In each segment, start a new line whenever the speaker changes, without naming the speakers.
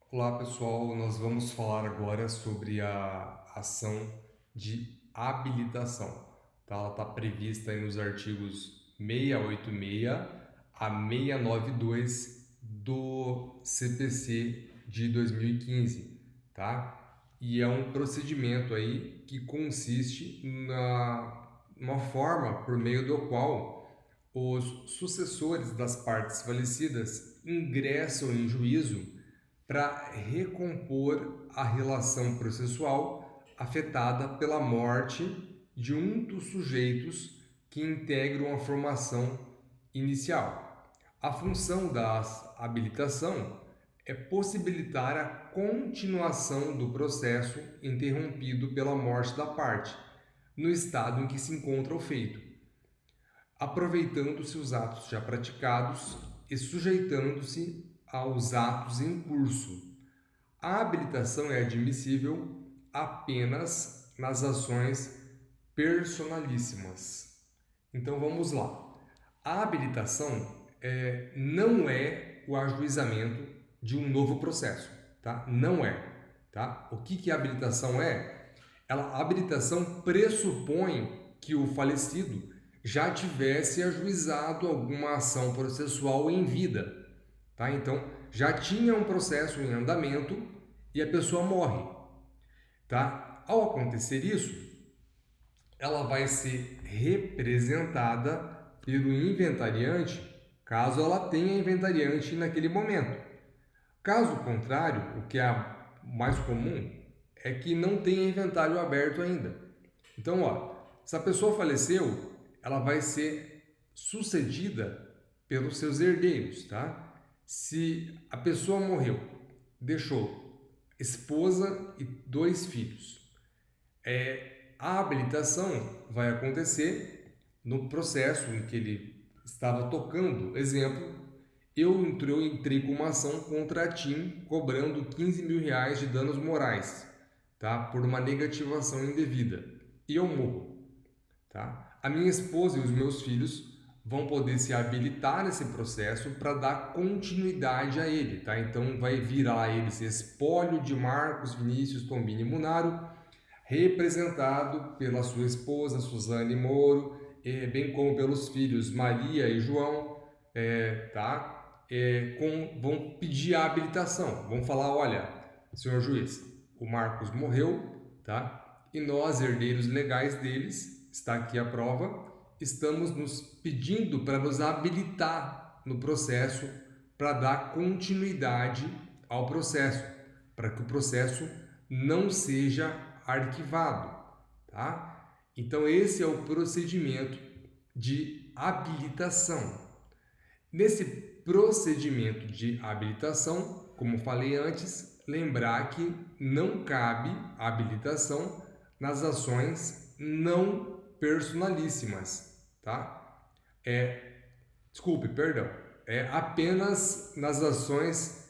Olá pessoal, nós vamos falar agora sobre a ação de habilitação. Tá? Ela está prevista aí nos artigos 686 a 692 do CPC de 2015, tá? E é um procedimento aí que consiste numa forma por meio do qual os sucessores das partes falecidas ingressam em juízo para recompor a relação processual afetada pela morte de um dos sujeitos que integram a formação inicial. A função da habilitação é possibilitar a continuação do processo interrompido pela morte da parte, no estado em que se encontra o feito, aproveitando-se os atos já praticados e sujeitando-se aos atos em curso. A habilitação é admissível apenas nas ações personalíssimas. Então vamos lá. A habilitação não é o ajuizamento de um novo processo, tá? Não é, tá? O que a habilitação é? A habilitação pressupõe que o falecido já tivesse ajuizado alguma ação processual em vida, tá? Então já tinha um processo em andamento e a pessoa morre, tá? Ao acontecer isso, ela vai ser representada pelo inventariante, caso ela tenha inventariante naquele momento. Caso contrário, o que é mais comum é que não tenha inventário aberto ainda. Então, se a pessoa faleceu, ela vai ser sucedida pelos seus herdeiros, tá? Se a pessoa morreu, deixou esposa e 2 filhos, a habilitação vai acontecer no processo em que ele estava tocando. Exemplo, eu entrei com uma ação contra a TIM cobrando 15 mil reais de danos morais, tá? Por uma negativação indevida. E eu morro, tá? A minha esposa e os meus filhos vão poder se habilitar nesse processo para dar continuidade a ele, tá? Então vai virar a eles espólio de Marcos Vinícius Tombini Munaro, representado pela sua esposa Suzane Moro, bem como pelos filhos Maria e João, tá? Vão pedir a habilitação, vão falar, olha, senhor juiz, o Marcos morreu, tá? E nós, herdeiros legais deles, está aqui a prova, estamos nos pedindo para nos habilitar no processo, para dar continuidade ao processo, para que o processo não seja arquivado, tá? Então esse é o procedimento de habilitação. Nesse procedimento de habilitação, como falei antes, lembrar que não cabe habilitação nas ações não personalíssimas, tá? Desculpe, perdão. É apenas nas ações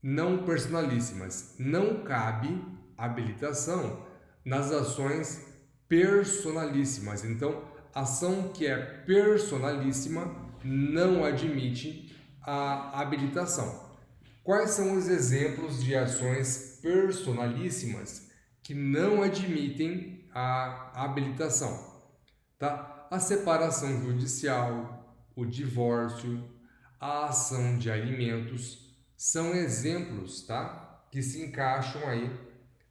não personalíssimas. Não cabe habilitação nas ações personalíssimas. Então, ação que é personalíssima não admite a habilitação. Quais são os exemplos de ações personalíssimas que não admitem a habilitação? Tá? A separação judicial, o divórcio, a ação de alimentos são exemplos, tá? Que se encaixam aí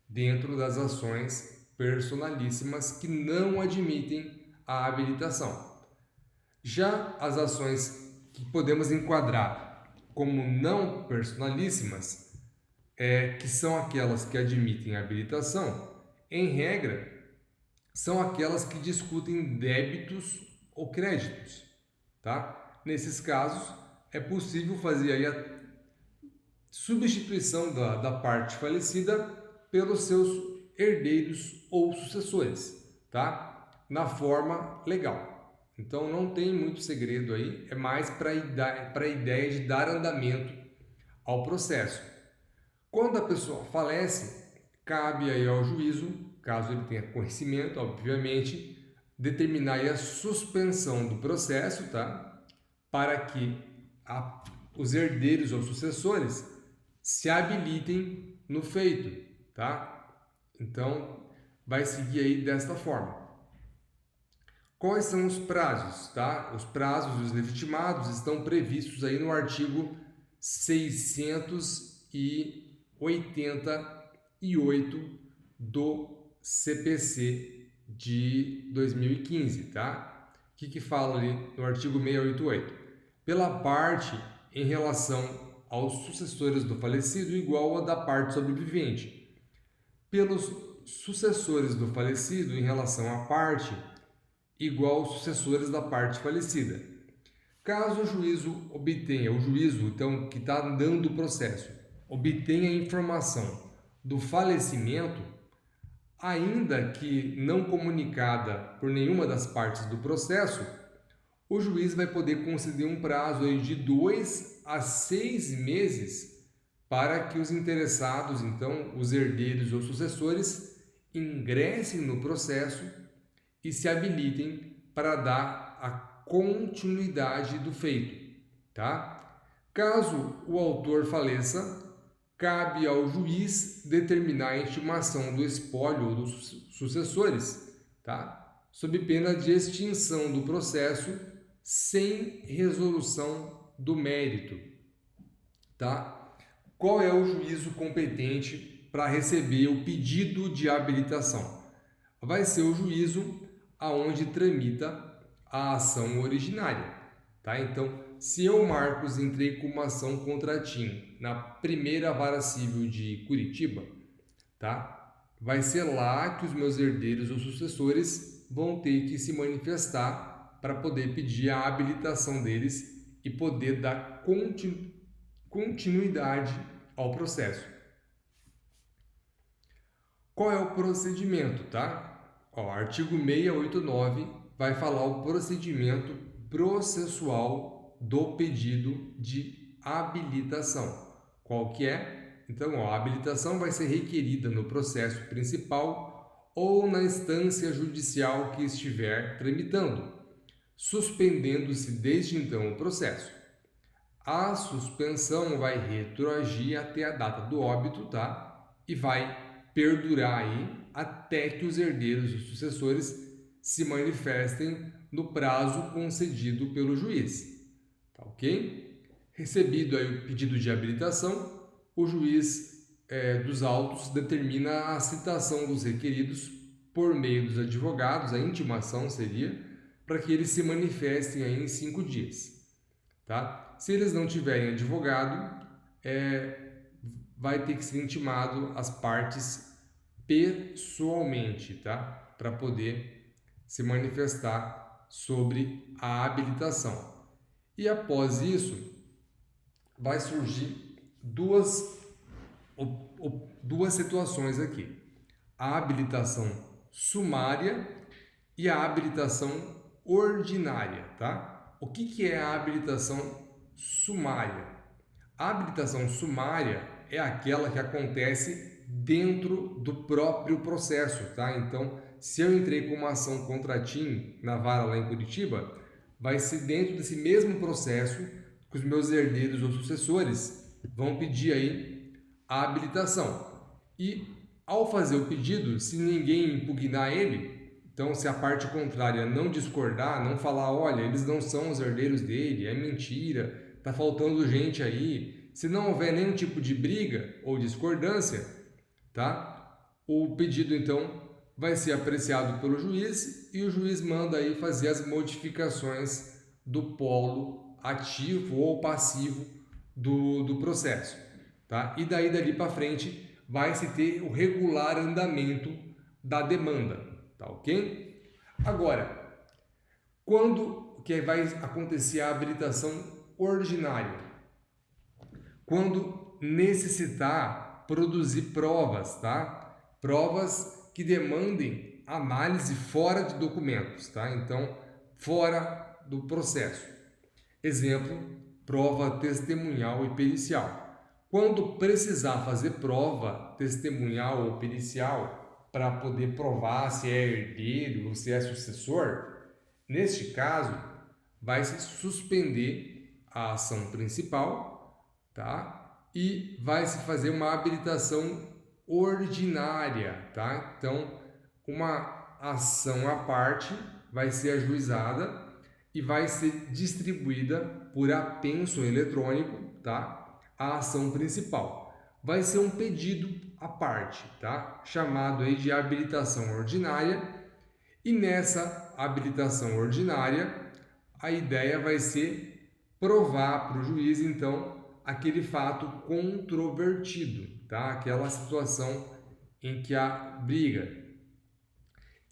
dentro das ações personalíssimas que não admitem a habilitação. Já as ações que podemos enquadrar como não personalíssimas, que são aquelas que admitem a habilitação, em regra, são aquelas que discutem débitos ou créditos, tá? Nesses casos, é possível fazer aí a substituição da parte falecida pelos seus herdeiros ou sucessores, tá? Na forma legal. Então não tem muito segredo aí, é mais para a ideia de dar andamento ao processo. Quando a pessoa falece, cabe aí ao juízo, caso ele tenha conhecimento, obviamente, determinar aí a suspensão do processo, tá? Para que os herdeiros ou sucessores se habilitem no feito, tá? Então, vai seguir aí desta forma. Quais são os prazos, tá? Os prazos dos legitimados estão previstos aí no artigo 688 do CPC de 2015, tá? O que fala ali no artigo 688? Pela parte em relação aos sucessores do falecido igual a da parte sobrevivente. Pelos sucessores do falecido em relação à parte igual aos sucessores da parte falecida. Caso o juízo obtenha, o juízo então que está dando o processo, obtenha a informação do falecimento, ainda que não comunicada por nenhuma das partes do processo, o juiz vai poder conceder um prazo aí de 2 a 6 meses para que os interessados, então os herdeiros ou sucessores, ingressem no processo e se habilitem para dar a continuidade do feito, tá? Caso o autor faleça, cabe ao juiz determinar a intimação do espólio ou dos sucessores, tá? Sob pena de extinção do processo sem resolução do mérito, tá? Qual é o juízo competente para receber o pedido de habilitação? Vai ser o juízo aonde tramita a ação originária, tá? Então, se eu, Marcos, entrei com uma ação contra a TIM na primeira vara civil de Curitiba, tá? Vai ser lá que os meus herdeiros ou sucessores vão ter que se manifestar para poder pedir a habilitação deles e poder dar continuidade ao processo. Qual é o procedimento, tá? Artigo 689 vai falar o procedimento processual do pedido de habilitação. Qual que é? Então, a habilitação vai ser requerida no processo principal ou na instância judicial que estiver tramitando, suspendendo-se desde então o processo. A suspensão vai retroagir até a data do óbito, tá? E vai perdurar aí até que os herdeiros e sucessores se manifestem no prazo concedido pelo juiz, tá ok? Recebido aí o pedido de habilitação, o juiz dos autos determina a citação dos requeridos por meio dos advogados, a intimação seria, para que eles se manifestem aí em 5 dias, tá? Se eles não tiverem advogado, vai ter que ser intimado as partes pessoalmente, tá? Para poder se manifestar sobre a habilitação. E após isso, vai surgir duas situações aqui: a habilitação sumária e a habilitação ordinária, tá? O que é a habilitação sumária? A habilitação sumária é aquela que acontece dentro do próprio processo, tá? Então, se eu entrei com uma ação contra a TIM na vara lá em Curitiba, vai ser dentro desse mesmo processo que os meus herdeiros ou sucessores vão pedir aí a habilitação. E ao fazer o pedido, se ninguém impugnar ele, então se a parte contrária não discordar, não falar, olha, eles não são os herdeiros dele, é mentira, tá faltando gente aí, se não houver nenhum tipo de briga ou discordância, tá? O pedido então vai ser apreciado pelo juiz e o juiz manda aí fazer as modificações do polo ativo ou passivo do processo, tá? E dali para frente vai se ter o regular andamento da demanda, tá ok? Agora, quando que vai acontecer a habilitação ordinária? Quando necessitar produzir provas, tá? Provas que demandem análise fora de documentos, tá? Então, fora do processo. Exemplo, prova testemunhal e pericial. Quando precisar fazer prova testemunhal ou pericial para poder provar se é herdeiro ou se é sucessor, neste caso, vai se suspender a ação principal, tá? e vai se fazer uma habilitação ordinária, tá? Então, uma ação à parte vai ser ajuizada e vai ser distribuída por apenso eletrônico, tá? A ação principal. Vai ser um pedido à parte, tá? Chamado aí de habilitação ordinária. E nessa habilitação ordinária, a ideia vai ser provar para o juiz, então, aquele fato controvertido, tá? Aquela situação em que há briga.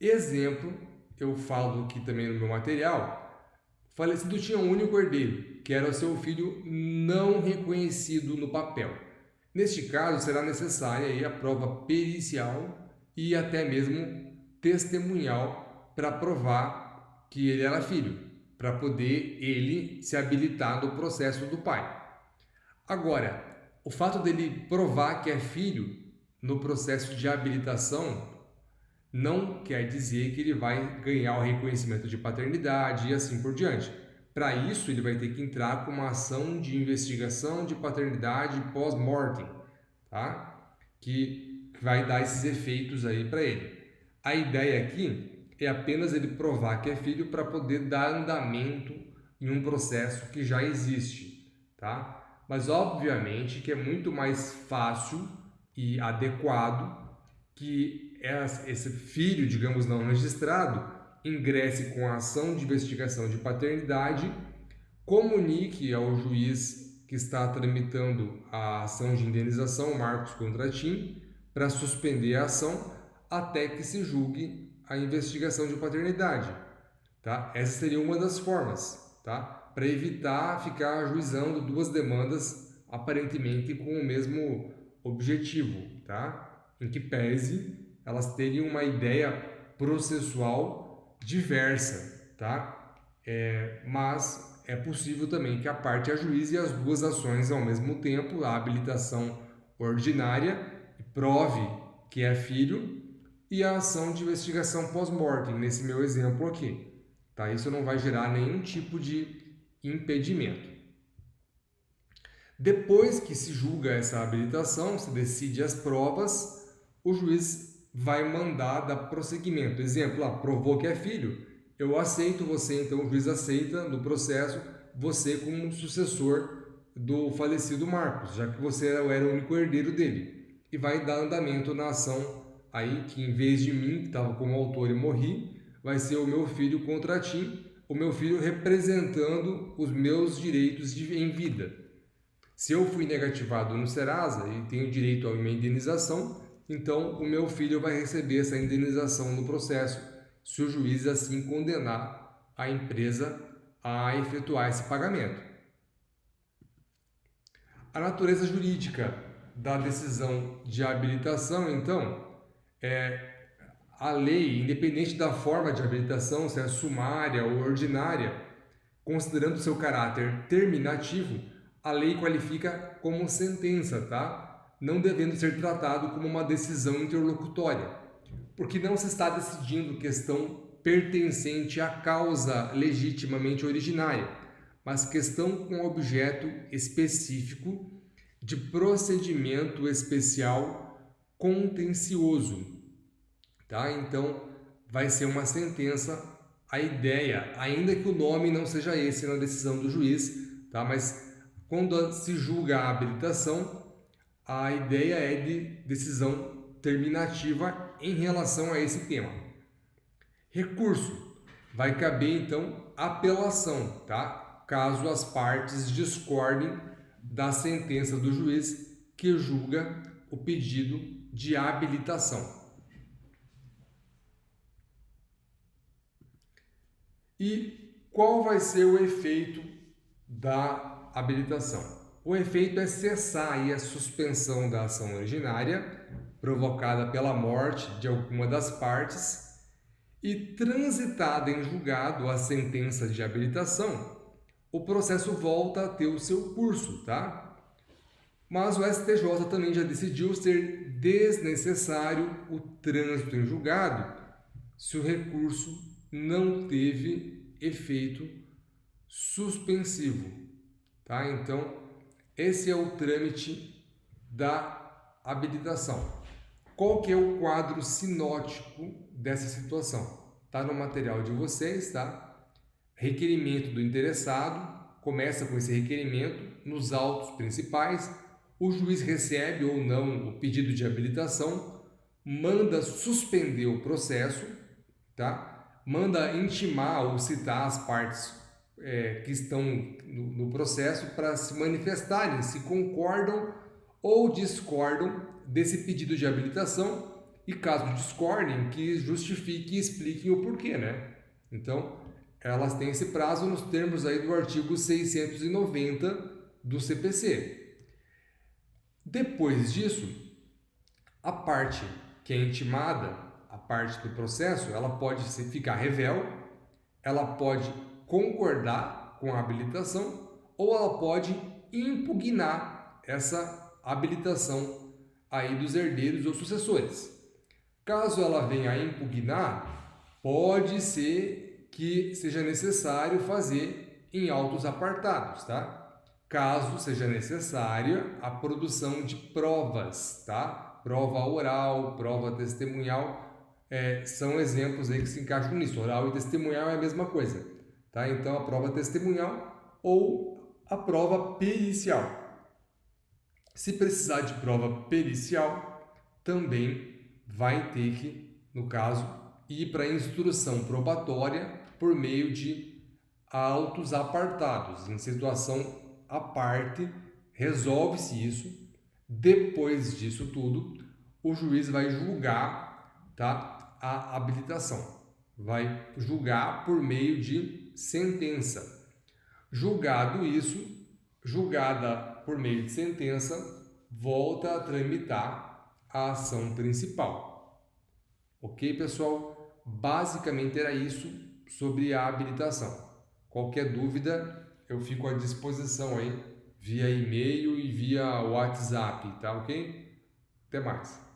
Exemplo, eu falo aqui também no meu material, o falecido tinha um único herdeiro, que era o seu filho não reconhecido no papel. Neste caso, será necessária aí a prova pericial e até mesmo testemunhal para provar que ele era filho, para poder ele se habilitar do processo do pai. Agora, o fato dele provar que é filho no processo de habilitação não quer dizer que ele vai ganhar o reconhecimento de paternidade e assim por diante. Para isso, ele vai ter que entrar com uma ação de investigação de paternidade pós-mortem, tá? Que vai dar esses efeitos aí para ele. A ideia aqui é apenas ele provar que é filho para poder dar andamento em um processo que já existe, tá? Mas obviamente que é muito mais fácil e adequado que esse filho, digamos, não registrado, ingresse com a ação de investigação de paternidade, comunique ao juiz que está tramitando a ação de indenização, Marcos contra TIM, para suspender a ação até que se julgue a investigação de paternidade. Tá? Essa seria uma das formas, tá? Para evitar ficar ajuizando duas demandas aparentemente com o mesmo objetivo, tá? Em que pese elas teriam uma ideia processual diversa, tá? Mas é possível também que a parte ajuize as duas ações ao mesmo tempo, a habilitação ordinária, prove que é filho, e a ação de investigação pós-mortem, nesse meu exemplo aqui. Tá? Isso não vai gerar nenhum tipo de impedimento. Depois que se julga essa habilitação, se decide as provas, o juiz vai mandar dar prosseguimento. Exemplo, provou que é filho, eu aceito você, então o juiz aceita no processo você como sucessor do falecido Marcos, já que você era o único herdeiro dele, e vai dar andamento na ação aí que em vez de mim, que estava como autor e morri, vai ser o meu filho contra ti, o meu filho representando os meus direitos em vida. Se eu fui negativado no Serasa e tenho direito a uma indenização, então o meu filho vai receber essa indenização no processo, se o juiz assim condenar a empresa a efetuar esse pagamento. A natureza jurídica da decisão de habilitação, então, a lei, independente da forma de habilitação, se é sumária ou ordinária, considerando seu caráter terminativo, a lei qualifica como sentença, tá? Não devendo ser tratado como uma decisão interlocutória, porque não se está decidindo questão pertencente à causa legitimamente originária, mas questão com objeto específico de procedimento especial contencioso. Tá? Então, vai ser uma sentença. A ideia, ainda que o nome não seja esse na decisão do juiz, tá? Mas quando se julga a habilitação, a ideia é de decisão terminativa em relação a esse tema. Recurso. Vai caber, então, apelação, tá? Caso as partes discordem da sentença do juiz que julga o pedido de habilitação. E qual vai ser o efeito da habilitação? O efeito é cessar aí a suspensão da ação originária, provocada pela morte de alguma das partes, e transitada em julgado a sentença de habilitação, o processo volta a ter o seu curso, tá? Mas o STJ também já decidiu ser desnecessário o trânsito em julgado se o recurso não teve efeito suspensivo, tá? Então, Esse é o trâmite da habilitação. Qual que é o quadro sinótico dessa situação? Está no material de vocês, tá? Requerimento do interessado, começa com esse requerimento, nos autos principais, o juiz recebe ou não o pedido de habilitação, manda suspender o processo, tá? Manda intimar ou citar as partes que estão no processo para se manifestarem, se concordam ou discordam desse pedido de habilitação e, caso discordem, que justifiquem e expliquem o porquê, né? Então, elas têm esse prazo nos termos aí do artigo 690 do CPC. Depois disso, a parte que é intimada, a parte do processo, ela pode ficar revel, ela pode concordar com a habilitação ou ela pode impugnar essa habilitação aí dos herdeiros ou sucessores. Caso ela venha a impugnar, pode ser que seja necessário fazer em autos apartados, tá? Caso seja necessária a produção de provas, tá? Prova oral, prova testemunhal, são exemplos aí que se encaixam nisso. Oral e testemunhal é a mesma coisa, tá? Então, a prova testemunhal ou a prova pericial. Se precisar de prova pericial, também vai ter que, no caso, ir para a instrução probatória por meio de autos apartados. Em situação à parte, resolve-se isso. Depois disso tudo, o juiz vai julgar, tá, a habilitação. Vai julgar por meio de sentença. Julgado isso, julgada por meio de sentença, volta a tramitar a ação principal. Ok, pessoal? Basicamente era isso sobre a habilitação. Qualquer dúvida, eu fico à disposição aí, via e-mail e via WhatsApp, tá ok? Até mais.